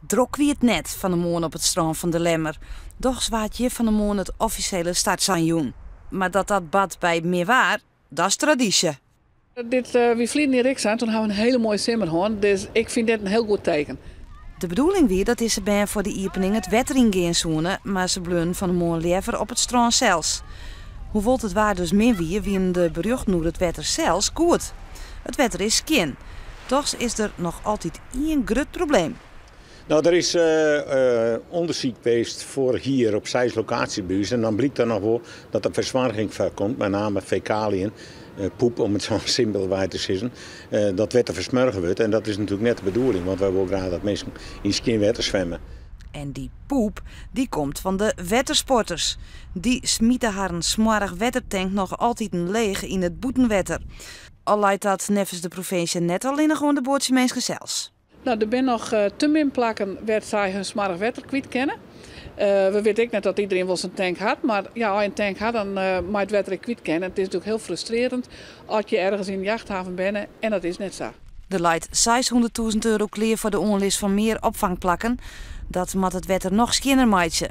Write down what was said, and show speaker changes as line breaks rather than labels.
Drok wie het net van de moon op het strand van de Lemmer. Doch zwaait je van de moon het officiële startsanjoen. Maar dat bad bij meer waar, dat is traditie.
We vliegen in Rikzaam, toen hebben we een hele mooie simmerhoorn. Dus ik vind dit een heel goed teken.
De bedoeling weer dat is ze bij voor de opening het wetter in gaan zoenen, maar ze bleun van de moon liever op het strand zelfs. Hoewel het waar dus meer wie de berucht noemt het wetter zelfs goed. Het wetter is skin. Toch is er nog altijd één groot probleem.
Nou, er is onderzoek geweest voor hier op 6 locatiebuurs. En dan blijkt er nog wel dat er verzwaring komt, met name fecaliën, poep om het zo simpel te zeggen. Dat wetter versmurgen wordt en dat is natuurlijk net de bedoeling, want wij willen graag dat mensen in skinwetter zwemmen.
En die poep, die komt van de wettersporters. Die smieten haar een smarrig wettertank nog altijd een leeg in het boetenwetter. Al leidt dat nevens de provincie net alleen gewoon de boordje mensen zelfs.
Nou, er zijn nog te min plakken waar zij hun smarrig wetter kwijt kennen. We weten ook net dat iedereen wel zijn tank had, maar ja, als je een tank had, dan moet het wetter kwijt kennen. Het is natuurlijk heel frustrerend als je ergens in de jachthaven bent en dat is net zo.
Er leidt €600.000 kleer voor de onlist van meer opvangplakken. Dat moet het wetter nog skinner maatje.